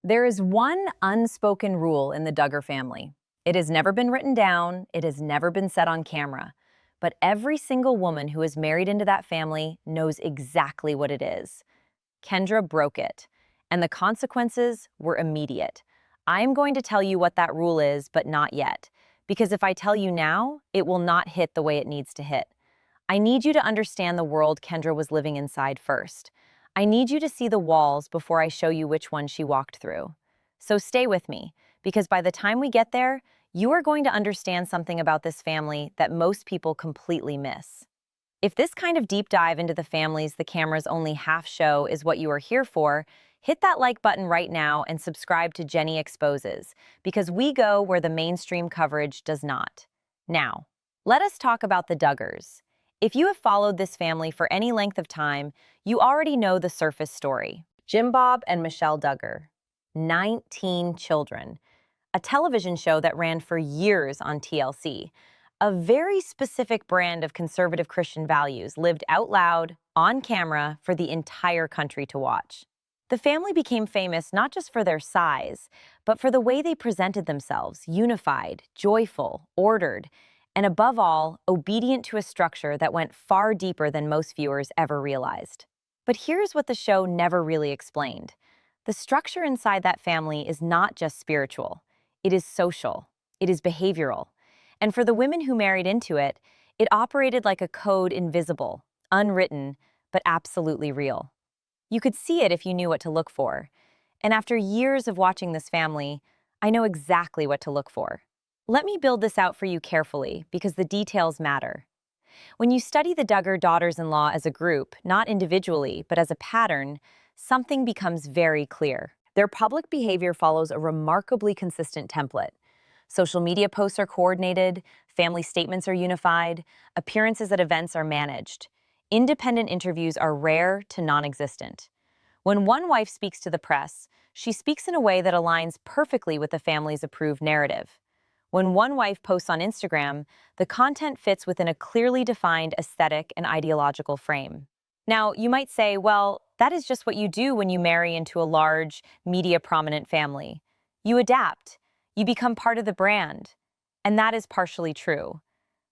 There is one unspoken rule in the Duggar family. It has never been written down, it has never been said on camera, but every single woman who is married into that family knows exactly what it is. Kendra broke it, and the consequences were immediate. I am going to tell you what that rule is, but not yet, because if I tell you now, it will not hit the way it needs to hit. I need you to understand the world Kendra was living inside first. I need you to see the walls before I show you which one she walked through. So stay with me, because by the time we get there, you are going to understand something about this family that most people completely miss. If this kind of deep dive into the families the cameras only half show is what you are here for, hit that like button right now and subscribe to Jenny Exposes, because we go where the mainstream coverage does not. Now, let us talk about the Duggars. If you have followed this family for any length of time, you already know the surface story. Jim Bob and Michelle Duggar. 19 children. A television show that ran for years on TLC. A very specific brand of conservative Christian values lived out loud, on camera, for the entire country to watch. The family became famous not just for their size, but for the way they presented themselves, unified, joyful, ordered, and above all, obedient to a structure that went far deeper than most viewers ever realized. But here's what the show never really explained. The structure inside that family is not just spiritual. It is social. It is behavioral. And for the women who married into it, it operated like a code invisible, unwritten, but absolutely real. You could see it if you knew what to look for. And after years of watching this family, I know exactly what to look for. Let me build this out for you carefully, because the details matter. When you study the Duggar daughters-in-law as a group, not individually, but as a pattern, something becomes very clear. Their public behavior follows a remarkably consistent template. Social media posts are coordinated, family statements are unified, appearances at events are managed. Independent interviews are rare to non-existent. When one wife speaks to the press, she speaks in a way that aligns perfectly with the family's approved narrative. When one wife posts on Instagram, the content fits within a clearly defined aesthetic and ideological frame. Now, you might say, well, that is just what you do when you marry into a large, media-prominent family. You adapt. You become part of the brand. And that is partially true.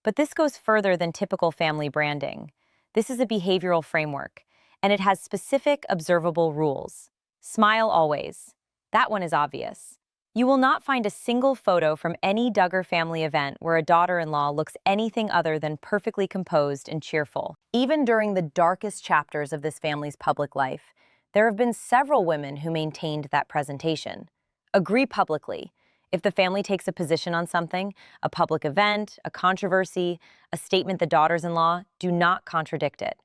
But this goes further than typical family branding. This is a behavioral framework, and it has specific, observable rules. Smile always. That one is obvious. You will not find a single photo from any Duggar family event where a daughter-in-law looks anything other than perfectly composed and cheerful. Even during the darkest chapters of this family's public life, there have been several women who maintained that presentation. Agree publicly. If the family takes a position on something, a public event, a controversy, a statement the daughters-in-law, do not contradict it.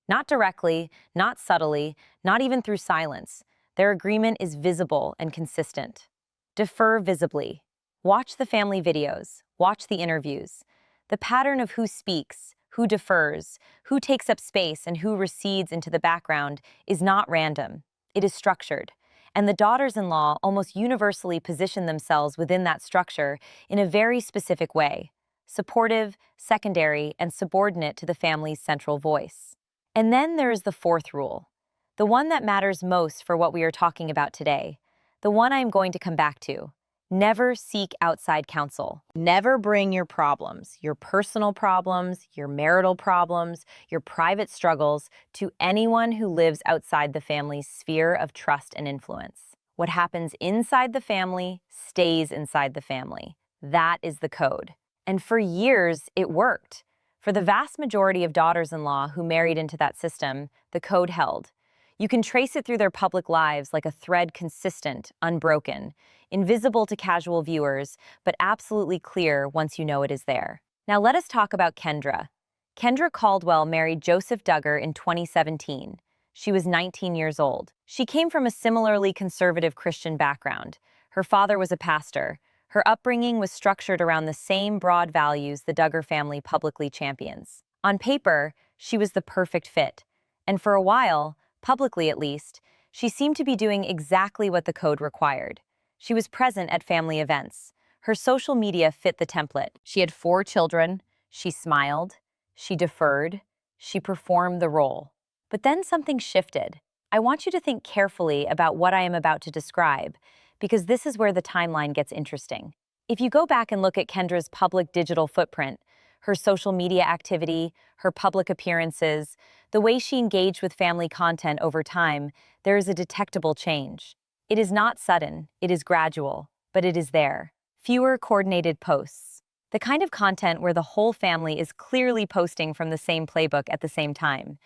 Not directly, not subtly, not even through silence. Their agreement is visible and consistent. Defer visibly. Watch the family videos. Watch the interviews. The pattern of who speaks, who defers, who takes up space, and who recedes into the background is not random. It is structured. And the daughters-in-law almost universally position themselves within that structure in a very specific way. Supportive, secondary, and subordinate to the family's central voice. And then there is the fourth rule. The one that matters most for what we are talking about today. The one I am going to come back to. Never seek outside counsel. Never bring your problems, your personal problems, your marital problems, your private struggles to anyone who lives outside the family's sphere of trust and influence. What happens inside the family stays inside the family. That is the code. And for years, it worked. For the vast majority of daughters-in-law who married into that system, the code held. You can trace it through their public lives like a thread, consistent, unbroken, invisible to casual viewers, but absolutely clear once you know it is there. Now let us talk about Kendra. Kendra Caldwell married Joseph Duggar in 2017. She was 19 years old. She came from a similarly conservative Christian background. Her father was a pastor. Her upbringing was structured around the same broad values the Duggar family publicly champions. On paper, she was the perfect fit. And for a while, publicly at least, she seemed to be doing exactly what the code required. She was present at family events. Her social media fit the template. She had 4 children. She smiled. She deferred. She performed the role. But then something shifted. I want you to think carefully about what I am about to describe, because this is where the timeline gets interesting. If you go back and look at Kendra's public digital footprint, her social media activity, her public appearances, the way she engaged with family content over time, there is a detectable change. It is not sudden, it is gradual, but it is there. Fewer coordinated posts. The kind of content where the whole family is clearly posting from the same playbook at the same time.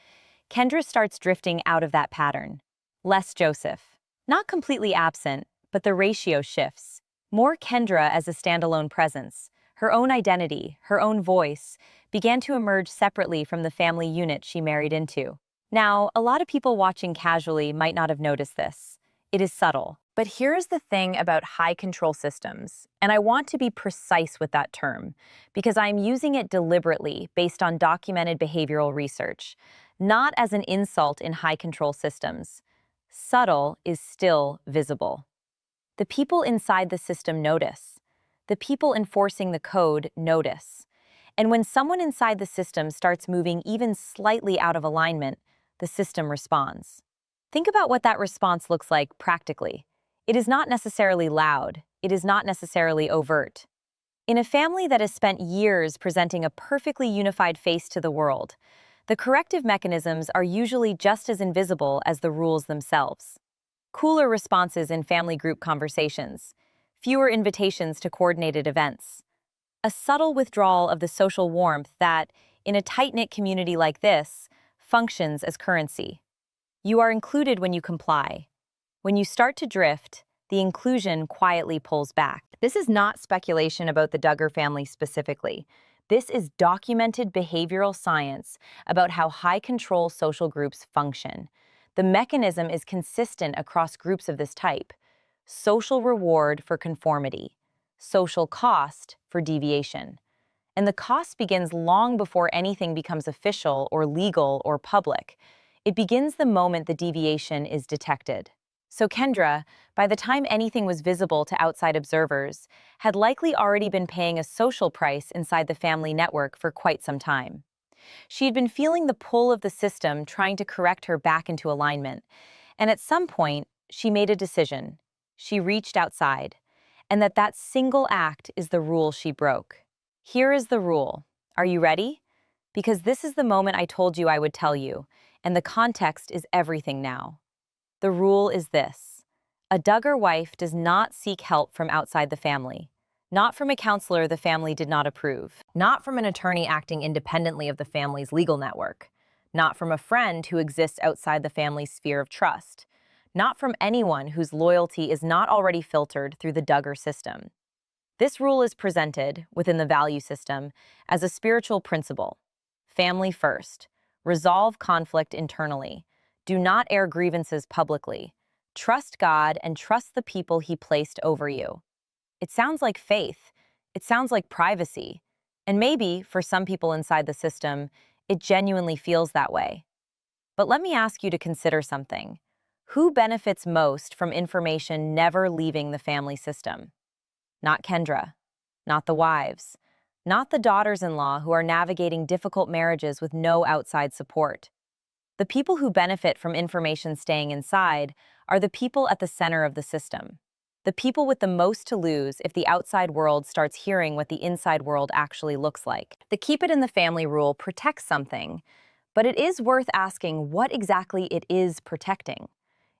Kendra starts drifting out of that pattern. Less Joseph. Not completely absent, but the ratio shifts. More Kendra as a standalone presence. Her own identity, her own voice, began to emerge separately from the family unit she married into. Now, a lot of people watching casually might not have noticed this. It is subtle. But here's the thing about high control systems, and I want to be precise with that term, because I'm using it deliberately based on documented behavioral research, not as an insult in high control systems. Subtle is still visible. The people inside the system notice. The people enforcing the code notice. And when someone inside the system starts moving even slightly out of alignment, the system responds. Think about what that response looks like practically. It is not necessarily loud. It is not necessarily overt. In a family that has spent years presenting a perfectly unified face to the world, the corrective mechanisms are usually just as invisible as the rules themselves. Cooler responses in family group conversations, fewer invitations to coordinated events, a subtle withdrawal of the social warmth that, in a tight-knit community like this, functions as currency. You are included when you comply. When you start to drift, the inclusion quietly pulls back. This is not speculation about the Duggar family specifically. This is documented behavioral science about how high-control social groups function. The mechanism is consistent across groups of this type. Social reward for conformity, social cost for deviation. And the cost begins long before anything becomes official or legal or public. It begins the moment the deviation is detected. So Kendra, by the time anything was visible to outside observers, had likely already been paying a social price inside the family network for quite some time. She had been feeling the pull of the system trying to correct her back into alignment, and at some point, she made a decision. She reached outside, and that single act is the rule she broke. Here is the rule. Are you ready? Because this is the moment I told you I would tell you, and the context is everything now. The rule is this: a Duggar wife does not seek help from outside the family, not from a counselor the family did not approve, not from an attorney acting independently of the family's legal network, not from a friend who exists outside the family's sphere of trust, not from anyone whose loyalty is not already filtered through the Duggar system. This rule is presented, within the value system, as a spiritual principle. Family first. Resolve conflict internally. Do not air grievances publicly. Trust God and trust the people He placed over you. It sounds like faith. It sounds like privacy. And maybe, for some people inside the system, it genuinely feels that way. But let me ask you to consider something. Who benefits most from information never leaving the family system? Not Kendra. Not the wives. Not the daughters-in-law who are navigating difficult marriages with no outside support. The people who benefit from information staying inside are the people at the center of the system. The people with the most to lose if the outside world starts hearing what the inside world actually looks like. The keep it in the family rule protects something, but it is worth asking what exactly it is protecting.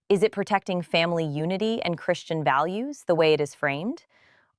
Is it protecting family unity and Christian values the way it is framed?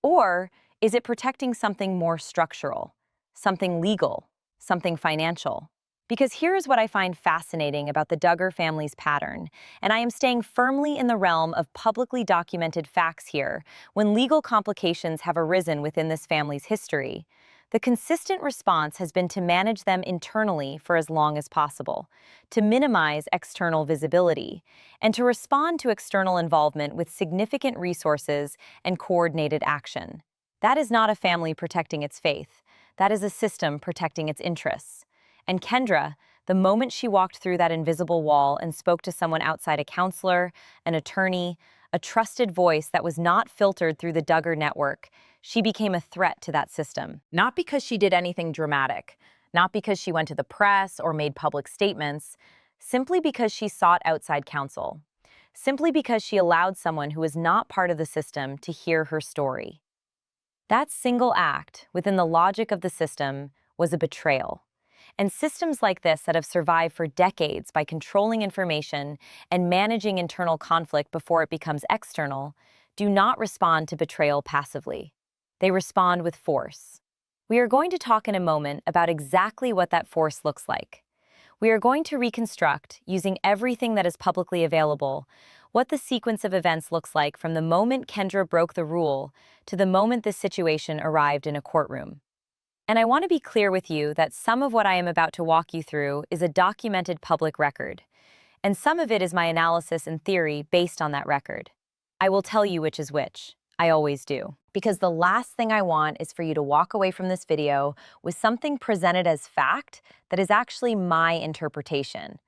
Or is it protecting something more structural, something legal, something financial? Because here's what I find fascinating about the Duggar family's pattern, and I am staying firmly in the realm of publicly documented facts here when legal complications have arisen within this family's history. The consistent response has been to manage them internally for as long as possible, to minimize external visibility, and to respond to external involvement with significant resources and coordinated action. That is not a family protecting its faith. That is a system protecting its interests. And Kendra, the moment she walked through that invisible wall and spoke to someone outside, a counselor, an attorney, a trusted voice that was not filtered through the Duggar network, she became a threat to that system. Not because she did anything dramatic, not because she went to the press or made public statements, simply because she sought outside counsel, simply because she allowed someone who was not part of the system to hear her story. That single act, within the logic of the system, was a betrayal. And systems like this that have survived for decades by controlling information and managing internal conflict before it becomes external do not respond to betrayal passively. They respond with force. We are going to talk in a moment about exactly what that force looks like. We are going to reconstruct, using everything that is publicly available, what the sequence of events looks like from the moment Kendra broke the rule to the moment this situation arrived in a courtroom. And I want to be clear with you that some of what I am about to walk you through is a documented public record, and some of it is my analysis and theory based on that record. I will tell you which is which. I always do. Because the last thing I want is for you to walk away from this video with something presented as fact that is actually my interpretation.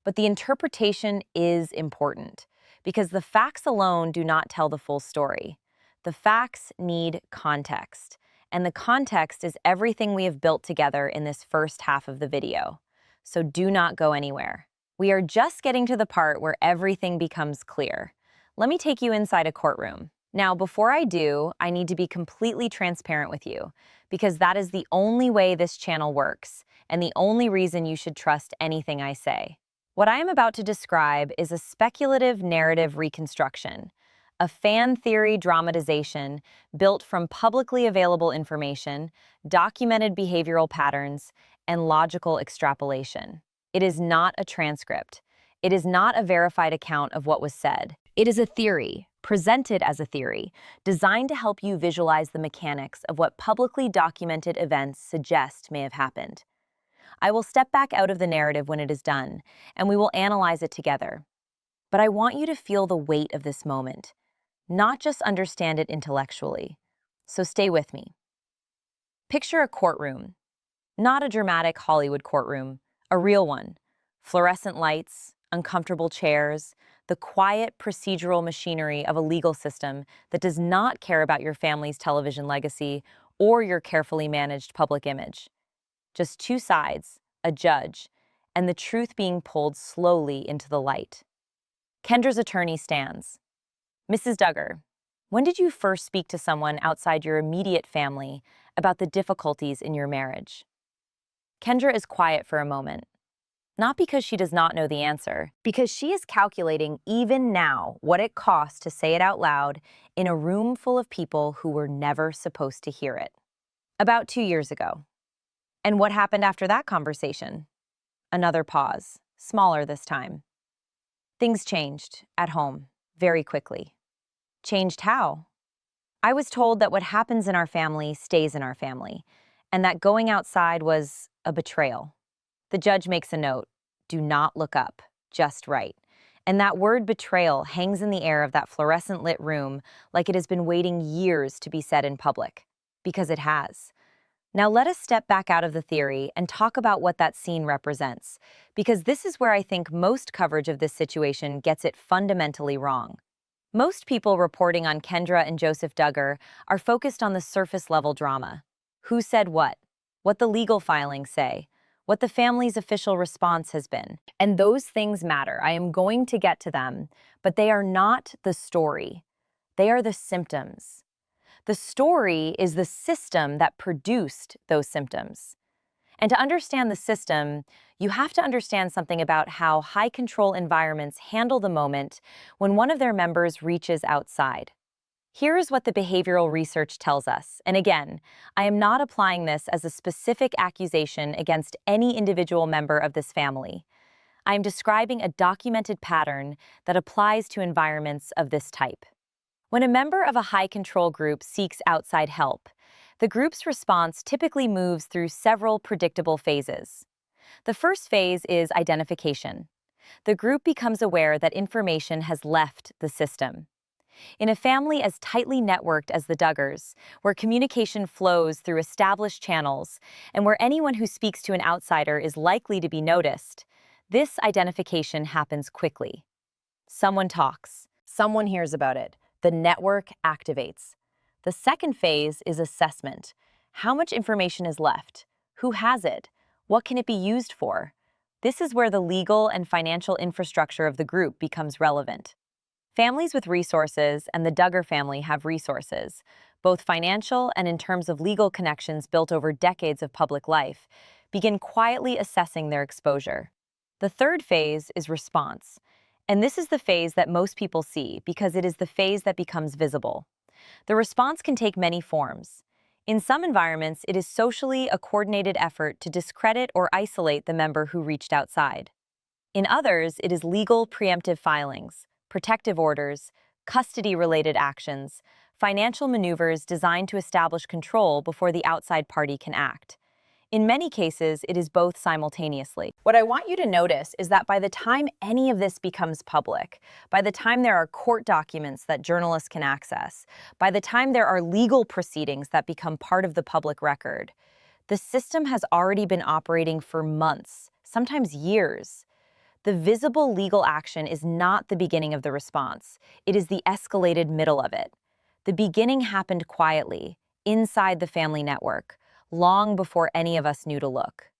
But the interpretation is important, because the facts alone do not tell the full story. The facts need context, and the context is everything we have built together in this first half of the video. So do not go anywhere. We are just getting to the part where everything becomes clear. Let me take you inside a courtroom. Now, before I do, I need to be completely transparent with you, because that is the only way this channel works, and the only reason you should trust anything I say. What I am about to describe is a speculative narrative reconstruction, a fan theory dramatization built from publicly available information, documented behavioral patterns, and logical extrapolation. It is not a transcript. It is not a verified account of what was said. It is a theory, presented as a theory, designed to help you visualize the mechanics of what publicly documented events suggest may have happened. I will step back out of the narrative when it is done, and we will analyze it together. But I want you to feel the weight of this moment, not just understand it intellectually. So stay with me. Picture a courtroom, not a dramatic Hollywood courtroom, a real one. Fluorescent lights, uncomfortable chairs, the quiet procedural machinery of a legal system that does not care about your family's television legacy or your carefully managed public image. Just two sides, a judge, and the truth being pulled slowly into the light. Kendra's attorney stands. Mrs. Duggar, when did you first speak to someone outside your immediate family about the difficulties in your marriage? Kendra is quiet for a moment. Not because she does not know the answer, because she is calculating even now what it costs to say it out loud in a room full of people who were never supposed to hear it. About 2 years ago. And what happened after that conversation? Another pause, smaller this time. Things changed at home very quickly. Changed how? I was told that what happens in our family stays in our family, and that going outside was a betrayal. The judge makes a note, do not look up, just write. And that word betrayal hangs in the air of that fluorescent lit room like it has been waiting years to be said in public, because it has. Now let us step back out of the theory and talk about what that scene represents, because this is where I think most coverage of this situation gets it fundamentally wrong. Most people reporting on Kendra and Joseph Duggar are focused on the surface-level drama. Who said what the legal filings say, what the family's official response has been. And those things matter. I am going to get to them, but they are not the story. They are the symptoms. The story is the system that produced those symptoms. And to understand the system, you have to understand something about how high-control environments handle the moment when one of their members reaches outside. Here's what the behavioral research tells us. And again, I am not applying this as a specific accusation against any individual member of this family. I am describing a documented pattern that applies to environments of this type. When a member of a high-control group seeks outside help, the group's response typically moves through several predictable phases. The first phase is identification. The group becomes aware that information has left the system. In a family as tightly networked as the Duggars, where communication flows through established channels and where anyone who speaks to an outsider is likely to be noticed, this identification happens quickly. Someone talks. Someone hears about it. The network activates. The second phase is assessment. How much information is left? Who has it? What can it be used for? This is where the legal and financial infrastructure of the group becomes relevant. Families with resources and the Duggar family have resources, both financial and in terms of legal connections built over decades of public life, begin quietly assessing their exposure. The third phase is response. And this is the phase that most people see because it is the phase that becomes visible. The response can take many forms. In some environments, it is socially a coordinated effort to discredit or isolate the member who reached outside. In others, it is legal preemptive filings, protective orders, custody-related actions, financial maneuvers designed to establish control before the outside party can act. In many cases, it is both simultaneously. What I want you to notice is that by the time any of this becomes public, by the time there are court documents that journalists can access, by the time there are legal proceedings that become part of the public record, the system has already been operating for months, sometimes years. The visible legal action is not the beginning of the response. It is the escalated middle of it. The beginning happened quietly, inside the family network, long before any of us knew to look.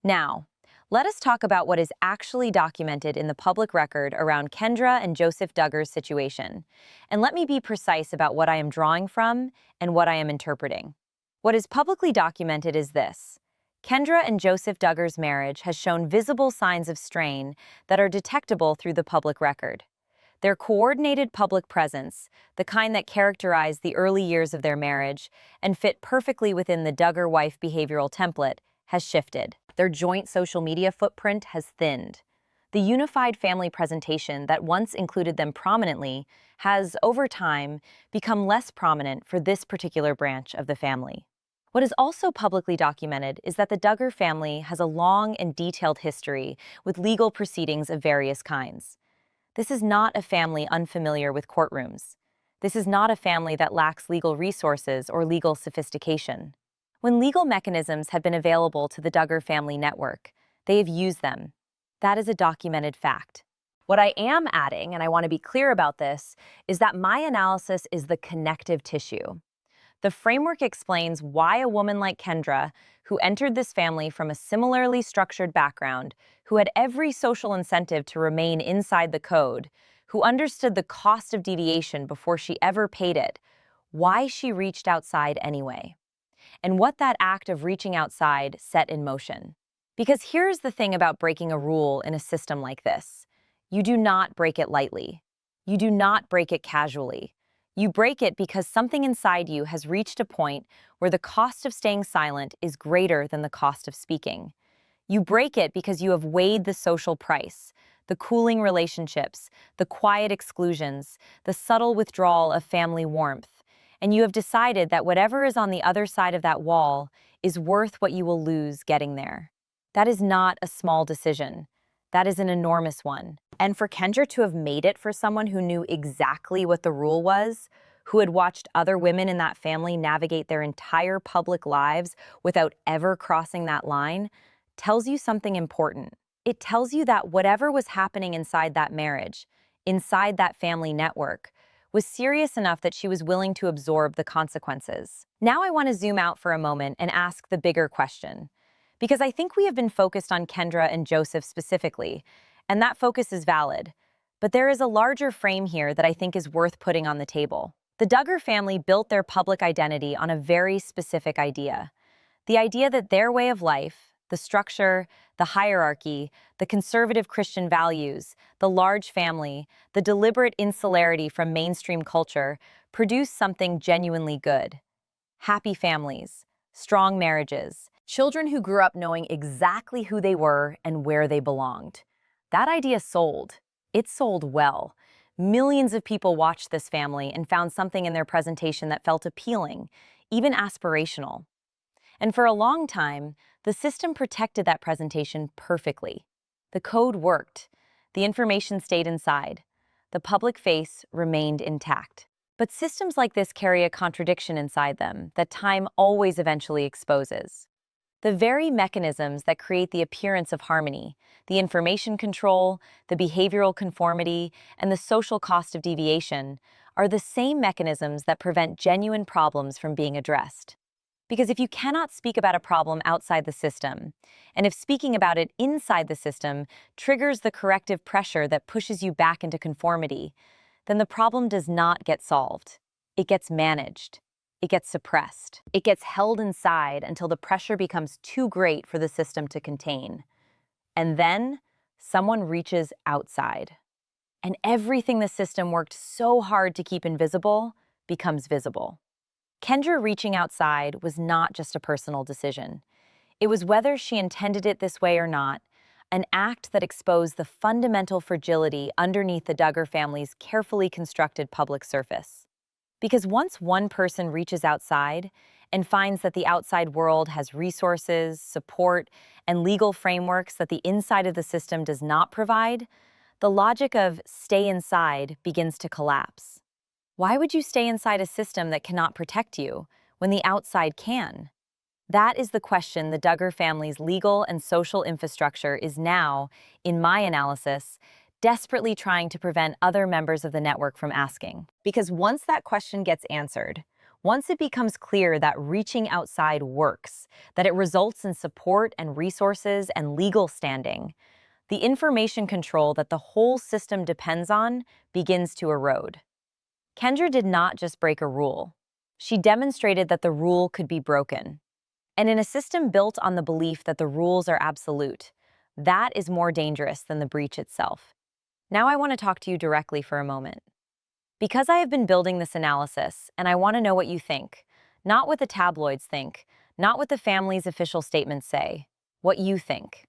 Now, let us talk about what is actually documented in the public record around Kendra and Joseph Duggar's situation. And let me be precise about what I am drawing from and what I am interpreting. What is publicly documented is this. Kendra and Joseph Duggar's marriage has shown visible signs of strain that are detectable through the public record. Their coordinated public presence, the kind that characterized the early years of their marriage and fit perfectly within the Duggar wife behavioral template, has shifted. Their joint social media footprint has thinned. The unified family presentation that once included them prominently has, over time, become less prominent for this particular branch of the family. What is also publicly documented is that the Duggar family has a long and detailed history with legal proceedings of various kinds. This is not a family unfamiliar with courtrooms. This is not a family that lacks legal resources or legal sophistication. When legal mechanisms have been available to the Duggar family network, they have used them. That is a documented fact. What I am adding, and I want to be clear about this, is that my analysis is the connective tissue. The framework explains why a woman like Kendra, who entered this family from a similarly structured background, who had every social incentive to remain inside the code, who understood the cost of deviation before she ever paid it, why she reached outside anyway, and what that act of reaching outside set in motion. Because here's the thing about breaking a rule in a system like this. You do not break it lightly. You do not break it casually. You break it because something inside you has reached a point where the cost of staying silent is greater than the cost of speaking. You break it because you have weighed the social price, the cooling relationships, the quiet exclusions, the subtle withdrawal of family warmth, and you have decided that whatever is on the other side of that wall is worth what you will lose getting there. That is not a small decision. That is an enormous one. And for Kendra to have made it for someone who knew exactly what the rule was, who had watched other women in that family navigate their entire public lives without ever crossing that line, tells you something important. It tells you that whatever was happening inside that marriage, inside that family network, was serious enough that she was willing to absorb the consequences. Now I want to zoom out for a moment and ask the bigger question. Because I think we have been focused on Kendra and Joseph specifically, and that focus is valid. But there is a larger frame here that I think is worth putting on the table. The Duggar family built their public identity on a very specific idea. The idea that their way of life, the structure, the hierarchy, the conservative Christian values, the large family, the deliberate insularity from mainstream culture produced something genuinely good. Happy families, strong marriages, children who grew up knowing exactly who they were and where they belonged. That idea sold. It sold well. Millions of people watched this family and found something in their presentation that felt appealing, even aspirational. And for a long time, the system protected that presentation perfectly. The code worked. The information stayed inside. The public face remained intact. But systems like this carry a contradiction inside them that time always eventually exposes. The very mechanisms that create the appearance of harmony, the information control, the behavioral conformity, and the social cost of deviation, are the same mechanisms that prevent genuine problems from being addressed. Because if you cannot speak about a problem outside the system, and if speaking about it inside the system triggers the corrective pressure that pushes you back into conformity, then the problem does not get solved. It gets managed. It gets suppressed. It gets held inside until the pressure becomes too great for the system to contain. And then someone reaches outside. And everything the system worked so hard to keep invisible becomes visible. Kendra reaching outside was not just a personal decision. It was, whether she intended it this way or not, an act that exposed the fundamental fragility underneath the Duggar family's carefully constructed public surface. Because once one person reaches outside and finds that the outside world has resources, support, and legal frameworks that the inside of the system does not provide, the logic of stay inside begins to collapse. Why would you stay inside a system that cannot protect you when the outside can? That is the question the Duggar family's legal and social infrastructure is now, in my analysis, desperately trying to prevent other members of the network from asking. Because once that question gets answered, once it becomes clear that reaching outside works, that it results in support and resources and legal standing, the information control that the whole system depends on begins to erode. Kendra did not just break a rule. She demonstrated that the rule could be broken. And in a system built on the belief that the rules are absolute, that is more dangerous than the breach itself. Now I want to talk to you directly for a moment. Because I have been building this analysis, and I want to know what you think, not what the tabloids think, not what the family's official statements say, what you think.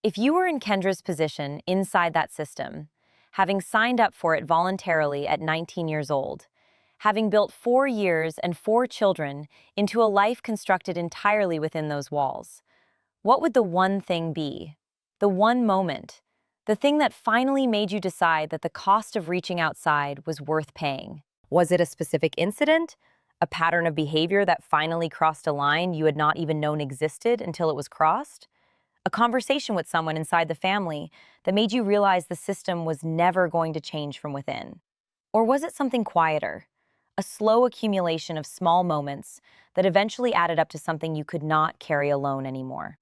If you were in Kendra's position inside that system, having signed up for it voluntarily at 19 years old, having built 4 years and 4 children into a life constructed entirely within those walls, what would the one thing be? The one moment, the thing that finally made you decide that the cost of reaching outside was worth paying? Was it a specific incident? A pattern of behavior that finally crossed a line you had not even known existed until it was crossed? A conversation with someone inside the family that made you realize the system was never going to change from within? Or was it something quieter? A slow accumulation of small moments that eventually added up to something you could not carry alone anymore?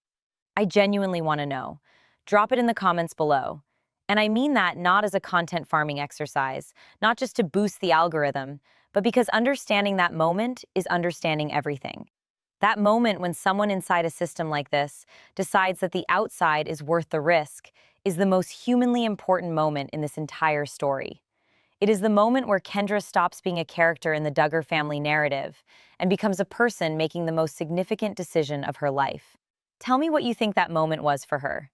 I genuinely want to know. Drop it in the comments below. And I mean that not as a content farming exercise, not just to boost the algorithm, but because understanding that moment is understanding everything. That moment when someone inside a system like this decides that the outside is worth the risk is the most humanly important moment in this entire story. It is the moment where Kendra stops being a character in the Duggar family narrative and becomes a person making the most significant decision of her life. Tell me what you think that moment was for her,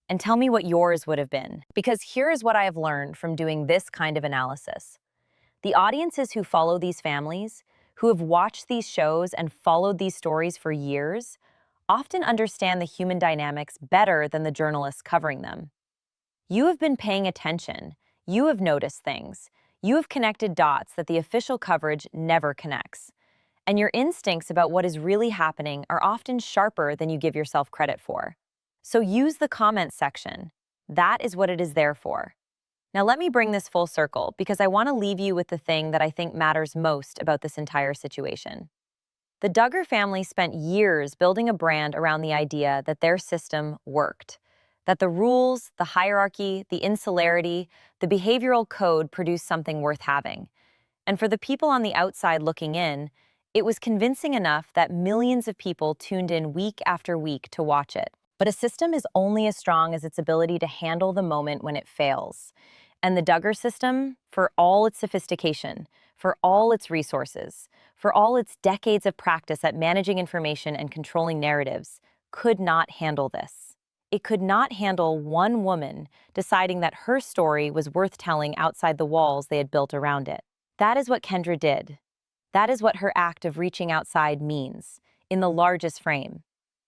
and tell me what yours would have been. Because here is what I have learned from doing this kind of analysis. The audiences who follow these families, who have watched these shows and followed these stories for years, often understand the human dynamics better than the journalists covering them. You have been paying attention. You have noticed things. You have connected dots that the official coverage never connects. And your instincts about what is really happening are often sharper than you give yourself credit for. So use the comments section. That is what it is there for. Now let me bring this full circle because I want to leave you with the thing that I think matters most about this entire situation. The Duggar family spent years building a brand around the idea that their system worked, that the rules, the hierarchy, the insularity, the behavioral code produced something worth having. And for the people on the outside looking in, it was convincing enough that millions of people tuned in week after week to watch it. But a system is only as strong as its ability to handle the moment when it fails. And the Duggar system, for all its sophistication, for all its resources, for all its decades of practice at managing information and controlling narratives, could not handle this. It could not handle one woman deciding that her story was worth telling outside the walls they had built around it. That is what Kendra did. That is what her act of reaching outside means, in the largest frame.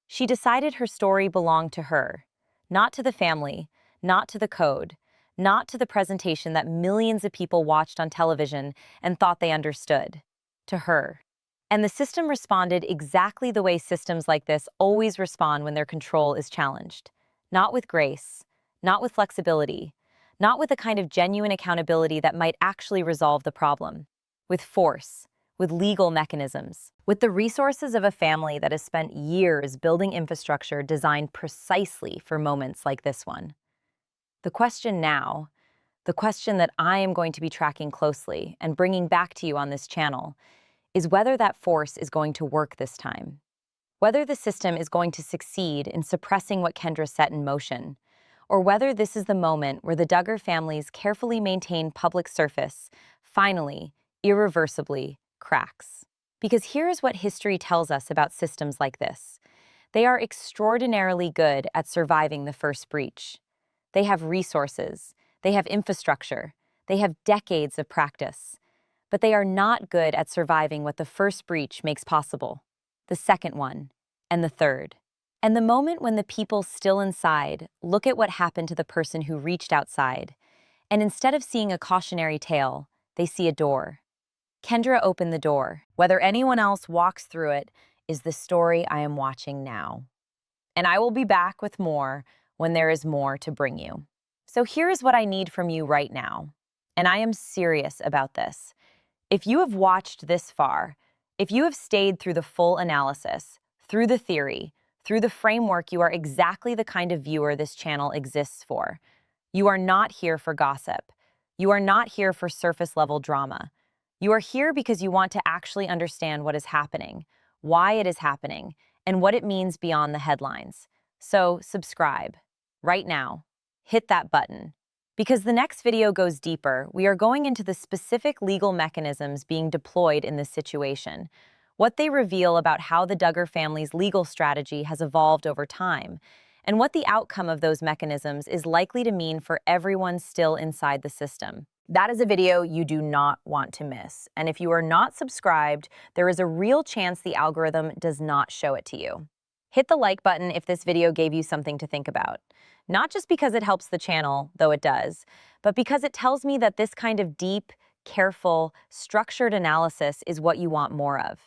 She decided her story belonged to her, not to the family, not to the code, not to the presentation that millions of people watched on television and thought they understood. To her. And the system responded exactly the way systems like this always respond when their control is challenged. Not with grace, not with flexibility, not with a kind of genuine accountability that might actually resolve the problem. With force, with legal mechanisms, with the resources of a family that has spent years building infrastructure designed precisely for moments like this one. The question now, the question that I am going to be tracking closely and bringing back to you on this channel, is whether that force is going to work this time. Whether the system is going to succeed in suppressing what Kendra set in motion, or whether this is the moment where the Duggar family's carefully maintained public surface finally, irreversibly, cracks. Because here's what history tells us about systems like this. They are extraordinarily good at surviving the first breach. They have resources, they have infrastructure, they have decades of practice. But they are not good at surviving what the first breach makes possible, the second one, and the third. And the moment when the people still inside look at what happened to the person who reached outside, and instead of seeing a cautionary tale, they see a door. Kendra opened the door. Whether anyone else walks through it is the story I am watching now. And I will be back with more when there is more to bring you. So here's what I need from you right now. And I am serious about this. If you have watched this far, if you have stayed through the full analysis, through the theory, through the framework, you are exactly the kind of viewer this channel exists for. You are not here for gossip. You are not here for surface-level drama. You are here because you want to actually understand what is happening, why it is happening, and what it means beyond the headlines. So subscribe right now. Hit that button. Because the next video goes deeper, we are going into the specific legal mechanisms being deployed in this situation, what they reveal about how the Duggar family's legal strategy has evolved over time, and what the outcome of those mechanisms is likely to mean for everyone still inside the system. That is a video you do not want to miss. And if you are not subscribed, there is a real chance the algorithm does not show it to you. Hit the like button if this video gave you something to think about. Not just because it helps the channel, though it does, but because it tells me that this kind of deep, careful, structured analysis is what you want more of.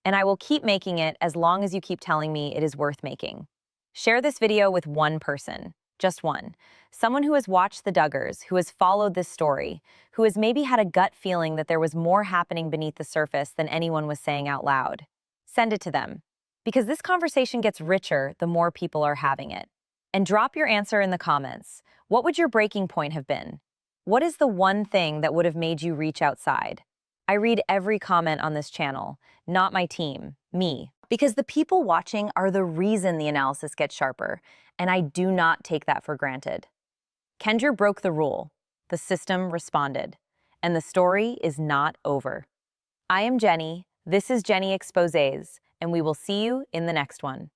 And I will keep making it as long as you keep telling me it is worth making. Share this video with one person, just one. Someone who has watched the Duggars, who has followed this story, who has maybe had a gut feeling that there was more happening beneath the surface than anyone was saying out loud. Send it to them. Because this conversation gets richer the more people are having it. And drop your answer in the comments. What would your breaking point have been? What is the one thing that would have made you reach outside? I read every comment on this channel, not my team, me. Because the people watching are the reason the analysis gets sharper, and I do not take that for granted. Kendra broke the rule. The system responded. And the story is not over. I am Jenny. This is Jenny Exposes, and we will see you in the next one.